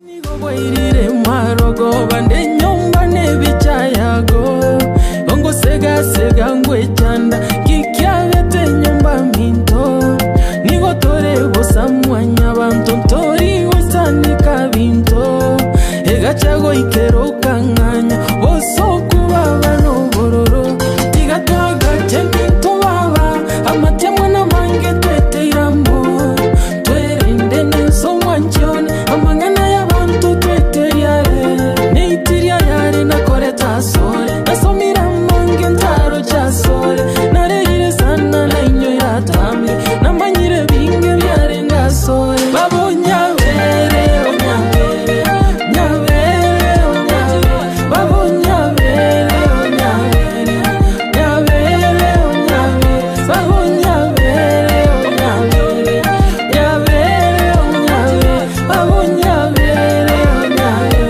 Nigobwairire marogo bande nyomba nebichayago Gongo sega ngwe chanda kikyabete nyomba minto Nigotore bosamwanya bantontori usanika binto Egachago ikero kanganya bosoku baba no bororo Tigatwaga chemito baba amatemo na mange twete irambo Twerende neso mwanchone amangana Sole, nasomira mange ntaro cha sole Nareire sana na inyo ya tamle Namanyire binge byarenga sole Babo nyabere, o nyabere Nyabere, o nyabere Babo nyabere, o nyabere Nyabere, o nyabere Babo nyabere, o nyabere Nyabere, o nyabere Babo nyabere, o nyabere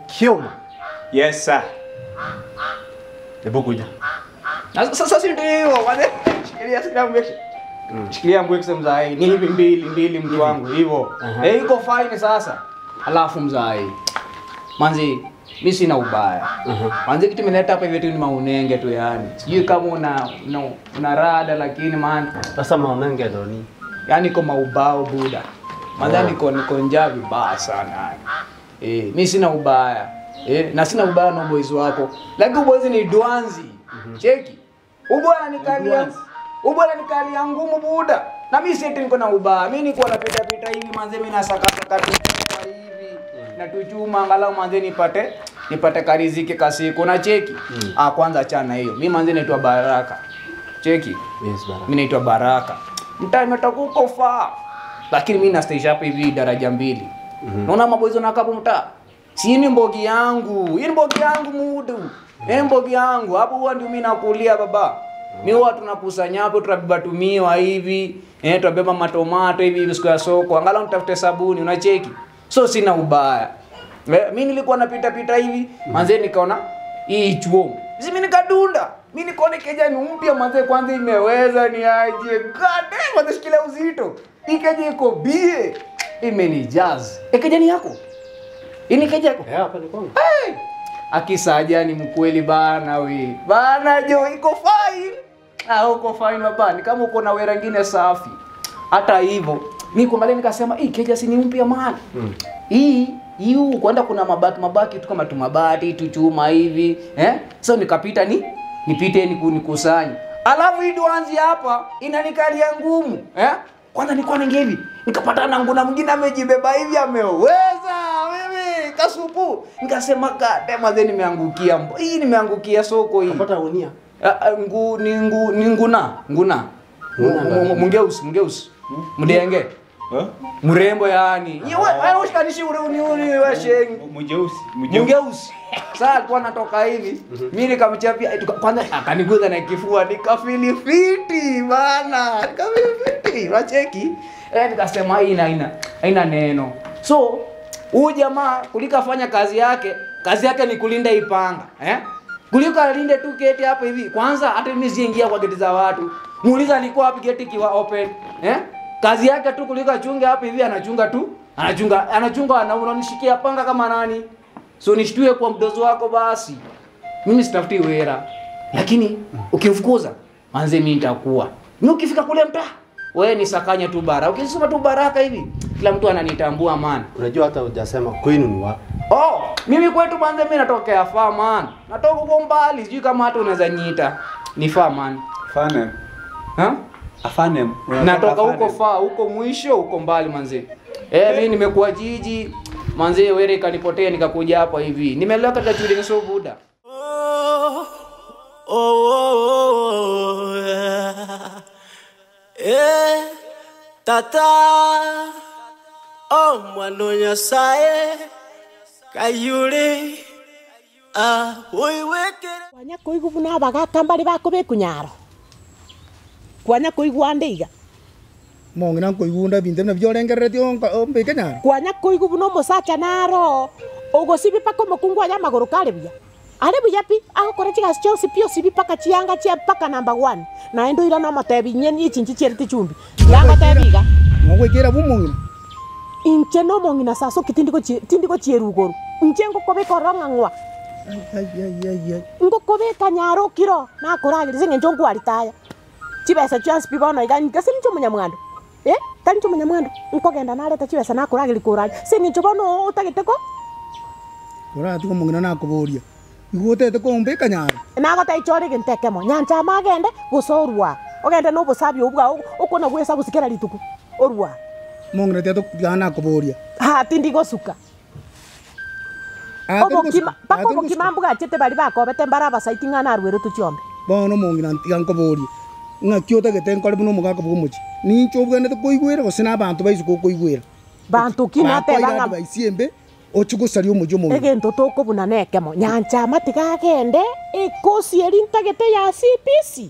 Kioma. Yes sir. Hebu kuja. Sasa si ndio wale. Shikilia mbwekse mzai. Ni hivi mbili mtu wangu hivyo. Iko fine sasa. Alafu mzai. Manzi mimi sina ubaya. Manzi kitu imeleta hapa hivi tu ni maunenge tu yani. Sijui kama una rada lakini man Sasa maunenge ndo ni. Yani kama ubao buda. Manzi niko njaa vibaya sana. Mimi sina ubaya. Na sina ubaya na boys wako. Lakini boys ni dwanzi. Cheki. Ubwana nikalia ngumu buda. Na mimi sisi niko na ubaya. Mimi niko napita hivi manze mimi nasaka tu hivi. Na tuchuma angalau manze nipate kariziki kasiku na cheki. Kwanza achana hiyo. Mimi manze naitwa Baraka. Cheki. Yes Baraka. Mimi naitwa Baraka. Mtaa umetoka faa. Lakini mimi na stage hapa hivi daraja 2. Naona maboizo na kapo mtaa. Si ni mbogi yangu. Hii mbogi yangu mudu. Mbogi yangu. Hapo huwa ndio mimi nakulia baba. Mimi huwa tunakusanya hapo tunabeba tumiwa hivi. Tunabeba matomato hivi siku ya soko. Angalau nitafute sabuni unacheki. So sina ubaya. Mimi nilikuwa napita hivi. Manze nikaona hii chuo. Mimi nikadunda. Mimi nikaona kejani mpya manze kwanza imeweza ni aje. God damn shikilia uzito. Ikeje iko bie. Imenijaz. Kejani yako? Ini keja yako? Hapa ni kwangu. Hey! Akisaja ni mkweli bana we. Bana jo iko fine. Uko fine baba. Ni kama uko na wera ngine safi. Hata hivyo, mimi kuangalia nikasema, keja si ni mpya maana. Hii kwenda kuna mabaki tu kama tumabati, tu chuma hivi, So nikapita nipite nikusanye. Alafu hii duanzi hapa inanikalia ngumu, Kwanza nilikuwa ninge hivi, nikapata na nguna mwingine amejibeba hivi ameweza wewe kasupu. Nikasema kade maze nimeangukia. Hii nimeangukia soko hii. Kapata unia. Nguna. Mungeusi. Mdenge. Mrembo yani. Wewe ushikanishi uni wewe shengi. Mungeusi. Sasa alikuwa anatoka hivi. Mimi nikamchapia kwanza akaniguza na kifua nikafili fiti bana. Nikafili fiti. Wacheki. Nikasema haina neno. So huyu jamaa kulikafanya kazi yake ni kulinda ipanga, Kuliko alinde tu geti hapa hivi. Kwanza hata mimi siingia kwa geti za watu. Muuliza alikuwa wapi geti kiwa open, Kazi yake tu kuliko achunge hapa hivi anachunga tu. Anachunga na unanishikia panga kama nani? So nishtue kwa mdozo wako basi. Mimi sitafuti wera. Lakini ukimfukuza manze mimi nitakuwa. Mimi ukifika kule mtaa wewe ni sakanya tu bara. Ukisema tu Baraka hivi kila mtu ananitambua man. Unajua hata hujasema kwenu ni wapi? Mimi kwetu manze mimi natokea far man. Natoka huko mbali, sijui kama hata unaweza niita. Ni far man. Fanem. Afanem. Natoka huko far, huko mwisho, huko mbali manze. Mimi nimekuwa jiji. Manze wewe kanipotea nikakuja hapa hivi. Nimeleka katika chudi so buda. oh, tata, oh, mwana Nyasaye, kayure, uiwekere. Kwanya kuigu na bagaka mbali bako bekunyaro. Kwanya kuigu andeiga. Mongina kuigunda binte na byorengerete ombe kenyaro. Kwanya kuigu no musacha naro. Ogo sibi pako mokungwa ya magoro kale buya. Ale buya pi aho kore chiga chonsi pio sibi paka chianga chia paka number 1. Na endo ila na matebi nyeni chinchi cherti chumbi. Ya matebiga. Mongwe kera bu mongina. Inche no mongina saso tindiko chierugoro. Inche ngokobe koronga ngwa. Ay. Ngokobe kanyaro kiro na koragire senge njongu alitaya. Chibesa chance pibono igani kasini chomunya mwando. Tani chomunya mwando. Nkogenda naleta chibesa na koragire korali. Senge chobono utagiteko. Ora tu mongina na kuboria. Igotete ko ombe kanyaro. Na gata ichori gintekemo. Nyanja magende gusorwa. Ogende no busabi ubwa ukona gwesa gusikera lituku. Orwa. Mongina teto gana kuboria. Ha tindigo suka. Pako kimambuga chete bali bako bete mbaraba saitinga na rwero tuchombe. Bono mongina ntigan kuboria. Nga kyota gete nkole buno muga kubumochi. Ni chobugende to koigwera gosina abantu baisu ko koigwera. Bantu kinate banga baisiembe ochugusari omujo mo. Egento toko buna nekemo. Nyanja matiga gende ikosi elintagete ya CPC.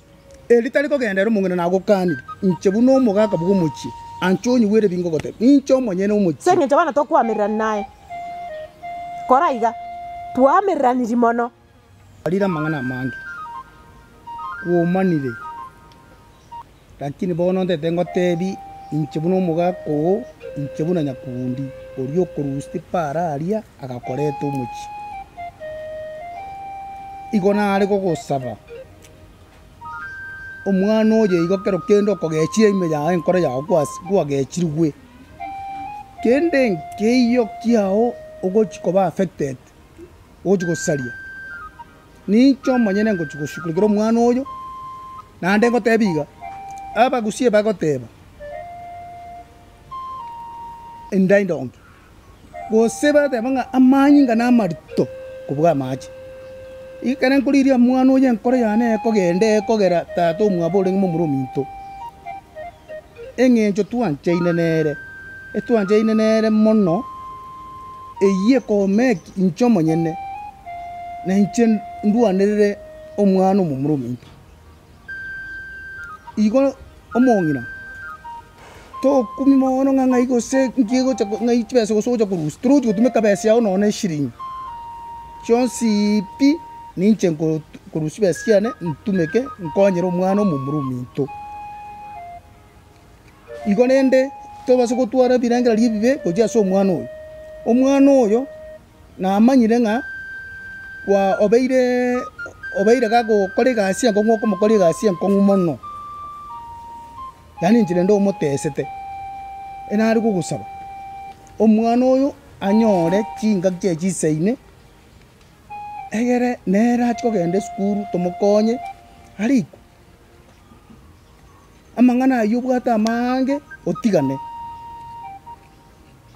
Elitari ko gende ro mongina na gukani. Nchebu no muga kubumochi. Anchonyi were bingo gote. Incho monyene omuchi. Senge chabana to kwamirira naye. Koraiga tuamiraniri mono. Alira mangana mangi. Kuomanire. Lakini bono ndete ngotebi inchebuno muga ko inchebuna nyakundi orio kurusti para aria agakoreta umuchi. Igona ari gogosaba. Omwana oye igokero kendo kogechie ime ya enkore ya gwagechirwe. Kende nkeyo kiao ogochiko ba affected. Ogochiko saria. Nicho manyene ngochiko shukulikiro omwana oyo. Nande ngotebiga. Aba gusie bagoteba. Ndaindongi. Goseba tebanga amanyinga na marito kubwa maji. Ikana nkuriria mwana oye nkore yane kogende kogera tato mwabore ngumuro minto. Engencho tuancheine nere. Etuancheine nere mono. Eye kome incho manyene. Na inchen nduanere omwana omumuro minto. Igo omongina to kumimono nga ngai go se ngigo cha ngai chibese go soja ku rustro go tume kabese ya ono ne shirin chonsi pi ninche ko rusibese ya ne ntumeke nkonyero mwana omumuru minto igo nende to baso go twara birangira libibe go ja so omwana oyo na amanyire nga kwa obeire gago kore gasi ngo ngoko mukore gasi ngo ngumono. Yani njire ndo motesete enari kugusaba omwana oyo anyore chinga kyechiseine egere nera chikogende skuru tomokonye ariko amangana ayubwata mange otigane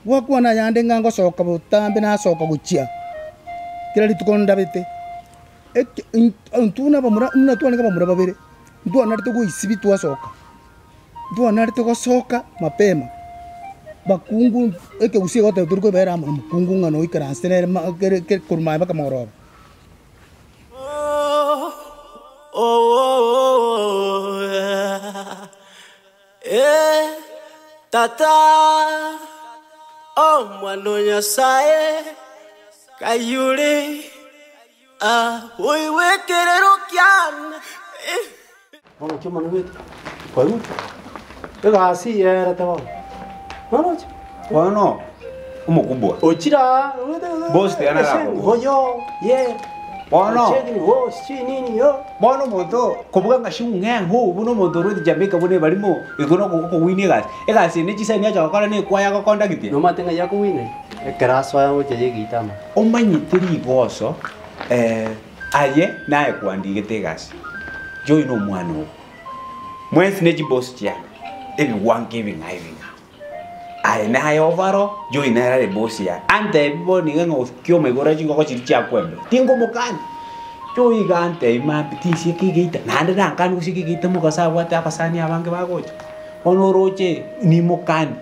wakwana yande ngango soka butambe na soka guchia kira litukonda bete ntuna bamura mnatwana bamura babere ndwana rito guisibi twasoka ndwana rito gosoka mapema bakungu eke usie gote turko bera mukungu ngano ikranstenere ke kurma baka moroba tata mwana Nyasaye kayure uiwekerero kyana Vamos chuma no wetu. Kwa hiyo kasi era tawa. Mano. Bueno, umukubwa. Ochira. Boss te ana lako. Hoyo, ye. Bueno. Chegini wo, nini yo. Bueno moto, kubuga ngashunga ngo buno moto ro Jamaica bone barimo ikono ko wini gas. Ega se ne chisa ni acha kala ne kwaya ko konda kiti. No matenga ya ko wini. Ekaraso ya moche ye gitama. Omanyitiri goso aye naye kwandike gas. Joy no mwano. Mwezi neji boss tia. Ebi one giving hiving. Aye na hayo ovaro, joy na era de boss ya. Ante bibo ni ngo kyo me gora jingo ko chicha kwembe. Tingo mokani. Joy gante ima bitisi kigita. Nande na kan kusikigita mo kasawa ta kasani abange bagocha. Onoroche ni mokani.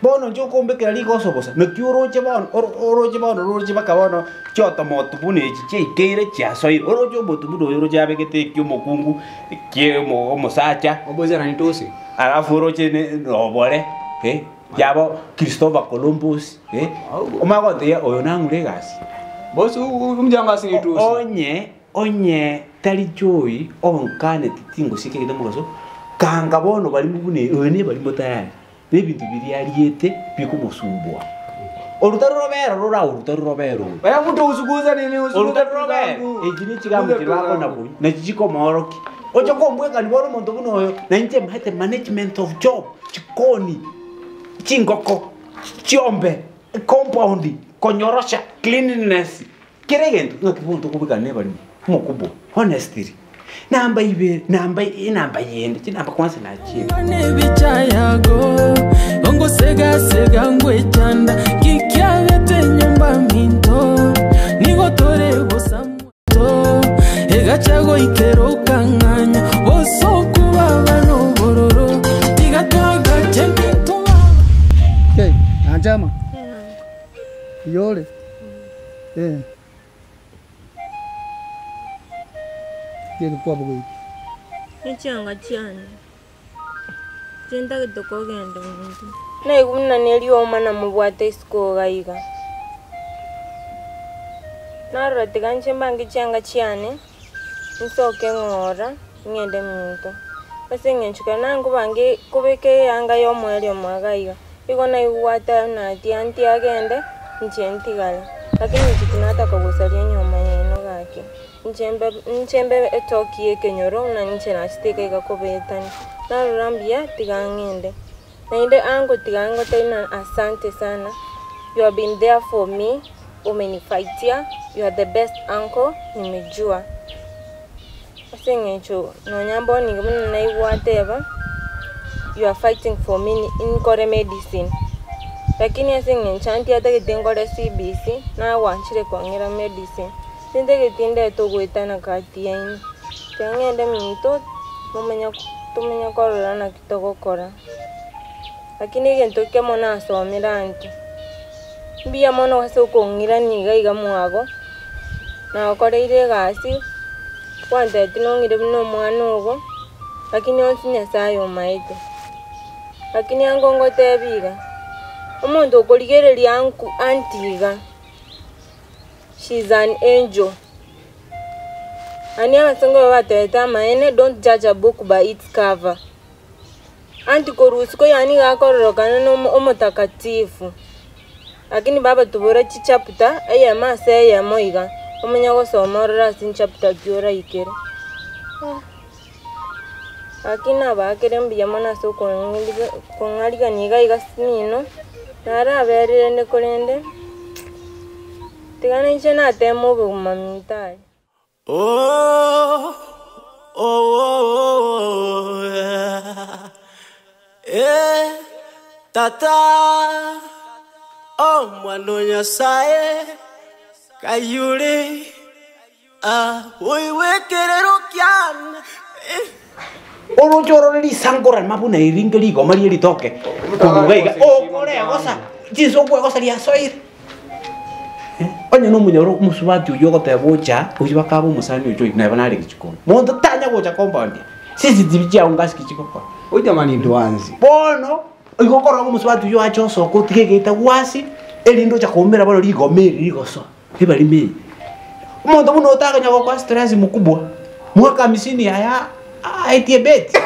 Bono jo kombe kera liko sobosa. No kyoroche bono oroche bakabono chota motu bune chiche kere chasoir. Oroche motu buno oroche abegete kyo mokungu kye mo sacha. Oboza na nitosi. Alafu oroche ne obore. Yabo Christopher Columbus. Omagote ya oyonangure gasi. Boss umjanga sini tu. Onye tali joy onkane titingo sike kidomugaso. Kanga bono bali mubune one bali motayari. Nebintu biriariete biko musumbwa. Olutaro robero. Baya mtu usuguza nini usuguza Olutaro robero. Ejini chigamu chirako na bui. Na chichiko moroki. Ocho kombweka ni bono muntu buno na nje mahete management of job. Chikoni. Chingoko. Chiombe. Compound. Konyorosha. Cleanliness. Kiregento ngakibuntu kubika nebali mukubo. Honestly. Namba yende chinamba kwanza na chini nebichayago ongo sega ngwe chanda kikyabete nyumba minto nigotore bosamuto egachago ikero kanganya bosoku babano bororo tigatwaga chemito Okay, anjama. Yole. Tiene kwa bogo. Nichanga cyane. Genda gitokogenda umuntu. Naye kumna neli omana mubwate isko gayiga. Naro tiganje mbangi cyanga cyane. Nsoke ngora ngende muntu. Base ngenchuka nangu bangi kubeke yanga yo mweli omagayiga. Iko na iwata na tianti agende nchentigala. Lakini kitinata kagusalia nyoma yeno gake. Nchembe etoki kenyoro na nche na steke gakobetani. Na rambia tigangende. Na inde ango tigango tena asante sana. You have been there for me. Umenifightia. You are the best uncle nimejua. Asengecho no nyambo ni gumuna na whatever. You are fighting for me in kore medicine. Lakini asengenchanti ata kitengore CBC na wanchire kwangera medicine. Sinte kitinde to gwetana kati yaini. Tengende minto tumenya korora na kitogokora. Lakini gento kemona asomera anti. Mbia mono wase ukongira niga iga mwago. Na okoreire gasi. Kwante tinongire bino mwana ugo. Lakini onsinya sayo maite. Lakini angongo tebiga. Omuntu okoligereri antiga. She's an angel. Ani amasongo bateta maene don't judge a book by its cover. Anti korusko yani gakororokana no omutakatifu. Lakini baba tubura chichapta aya mase ya moiga. Omenya gosomorera sin chapter gyora ikere. Lakini abakere mbiya mona soko ngaliga niga igasinino. Nara berire ne kolende. Tigana nchena temo bumamintai. Oh, tata, oh mwano nyasaye, kayure, uiwekerero kiana. Orochoro li sangora mabuna iringeli gomari litoke. Kumugaiga kore gosa. Jiso kwe gosa lia soir. Onye no munyoro musubati uyogo tebocha ujibakabo musani ujo na banali kichikono. Mondo tanya gocha compound. Sisi dibicha ungasi kichikoko. Ujamani ndoanzi. Bono igokora musubati uyo acho soko tikegeta wasi elindo cha komera balo ligomeri ligoso. Hebali me. Mondo muno otaka kwa stress mkubwa. Mwaka 50 haya aitie beti.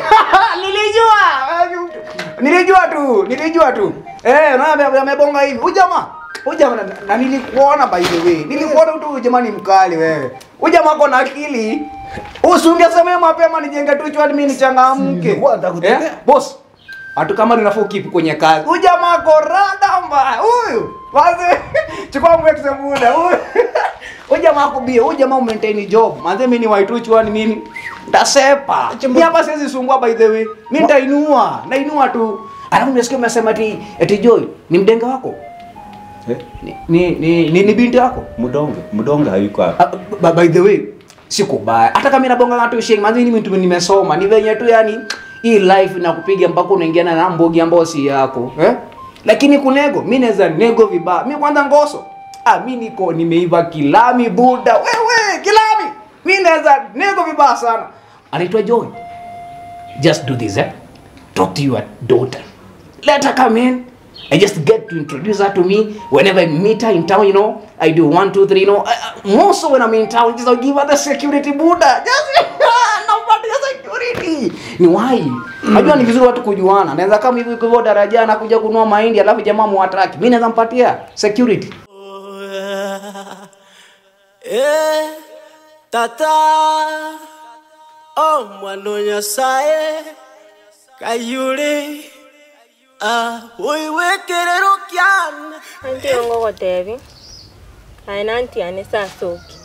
Nilijua tu. Na amebonga hivi. Ujama na nilikuona by the way. Nilikuona tu jamani mkali wewe. Ujama ako na akili. Usungesema mapema nijenge tu chwani mimi nichangamke. Boss. Hatu kama ninafaa keep kwenye kazi. Ujama ako rada mbaya. Huyu. Wazi. Chukua mweke muda. Huyu. Ujama ako bia. Ujama maintain job. Manze mimi ni waitu chwani mimi. Ndasepa. Mimi hapa siwezi sumbua by the way. Mimi nitainua tu. Alafu nimesikia umesema eti Joy ni mdenga wako. Ni binti yako? Mudonga hayuko hapa. By the way, siku baya. Hata kama ninabonga watu sheng, manzi ni mtu nimesoma. Ni venye tu yani hii life inakupiga mpaka unaingiana na mbogi ambao si yako. Lakini kunego, mimi naweza nego vibaya. Mimi kwanza ngoso. Mimi nimeiva kilami buda. Wewe, kilami. Mimi naweza nego vibaya sana. Anaitwa Joy. Just do this, talk to your daughter. Let her come in. I just get to introduce her to me. Whenever I meet her in town, you know, I do 1, 2, 3, you know. More so when I'm in town, just I'll give her the security Buddha. Just nobody security. Ni why? Najua ni vizuri watu kujuana. Naweza kama hivi kwa daraja na kuja kununua mahindi alafu jamaa muatraki. Mimi naweza mpatia security. Tata mwana Nyasaye kayure uiwekerero kyana anti yongo gotebi aina anti ane sasoki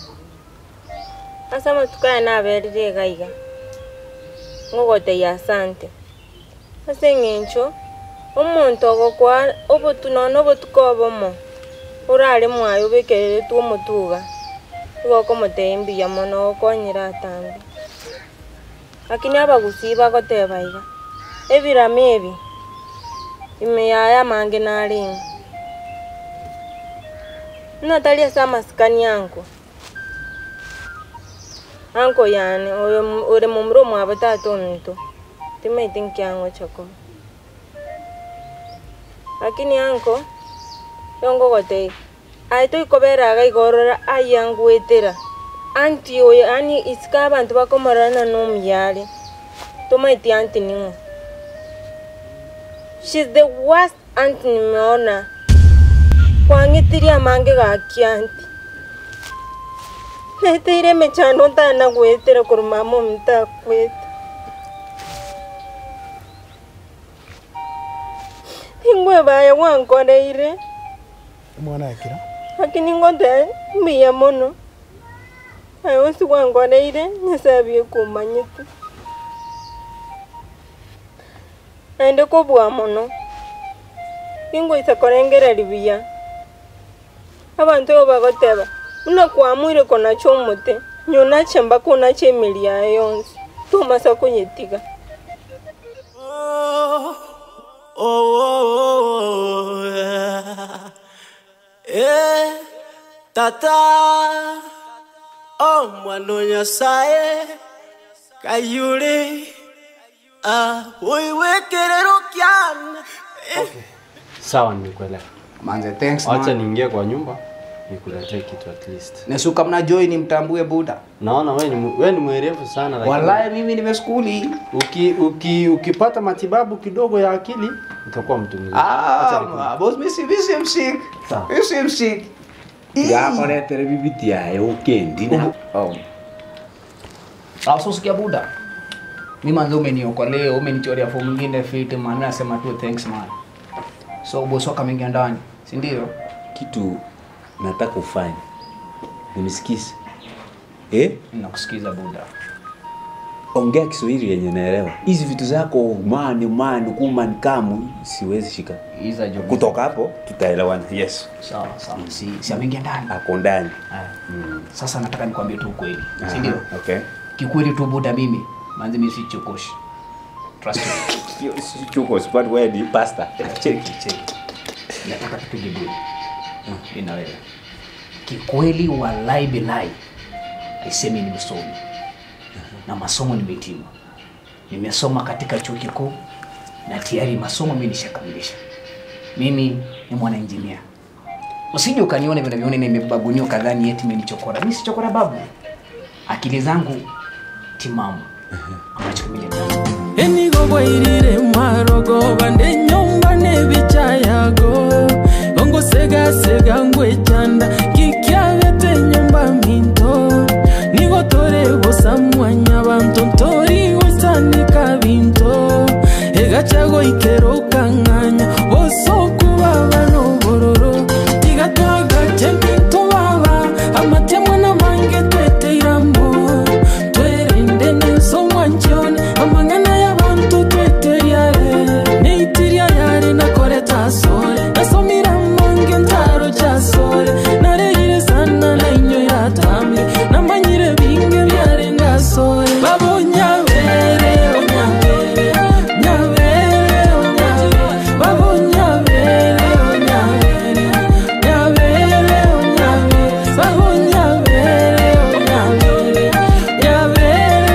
asa matuka na berire gaiga ngogote ya sante ase ngencho omuntu ogokwa obutunono botukobomo urare mwayo bekerere tu omutuga igoko mutembi ya mono okonyira atambi lakini abagusi bagotebaiga ebirame ebi imeyaya mange nalinga natalia sama skani yangu anko yani ore mumro mwabatato nto timaitin kyango chako lakini anko yongo gote aito ikobera ga igorora ayangu etera anti oye ani iska abantu bakomarana no myale tomaiti anti ningo. She's the worst aunt nimeona. Kwangitiria mange ga kianti. Netire mechano tana gwetera kurumamo mta kweta. Ingwe baya wankore ire. Mwana akira. Lakini ngote miya mono. Ayo si wankore ire nyasabi kumanyiti. Ende kobwa mono. Ingo isakorengera libiya. Abantu bagoteba. Una kwamwire kona chomote. Nyona chamba kona chemilia yonse. Tomasa kunyetiga. Tata mwana Nyasaye kayure uiwekerero kyana. Okay. Sawa, nimekuelewa. Manze, thanks man. Acha niingie kwa nyumba nikuletee kitu at least. Nesuka mna Joy ni mtambue Buda. Naona wewe ni mwerevu sana lakini wallahi mimi nimeskuli. Ukipata matibabu kidogo ya akili utakuwa mtu mzuri. Boss misi msik. Sawa. Misi msik. Ya kore tere bibiti ya ukendi na. Sosikia Buda. Mimi manzo umeniokolea, umenichorea fomu nyingine fit man, nasema tu thanks man. So boss waka mengi ndani, si ndio? Kitu nataka ufanye. Unisikize. Nakusikiza Buda. Ongea Kiswahili yenye naelewa. Hizi vitu zako man kuman kamu siwezi shika. Hizo job. Kutoka hapo tutaelewana. Yes. Sawa. Si ameingia ndani. Ako ndani. Sasa nataka nikwambie tu ukweli. Si ndio? Okay. Kikweli tu Buda mimi, manzi mimi si chokoshi. Trust me. You si chokoshi, but where the pasta? Check. Nataka tupige deal. Ina wewe. Kikweli wallahi billahi. Aisemi nimesoma. Na masomo nimehitimu. Nimesoma katika chuo kikuu na tayari masomo mimi nishakamilisha. Mimi ni mwana engineer. Usije ukanione vile nimebabunio kadhani eti mimi nichokora. Mimi si chokora babu. Akili zangu timamu. Amachukumile. Enigo bwairire mwarogo bande nyomba nebichayago. Ongo sega ngwe chanda kikyabete nyomba minto. Nigo tore bosamwe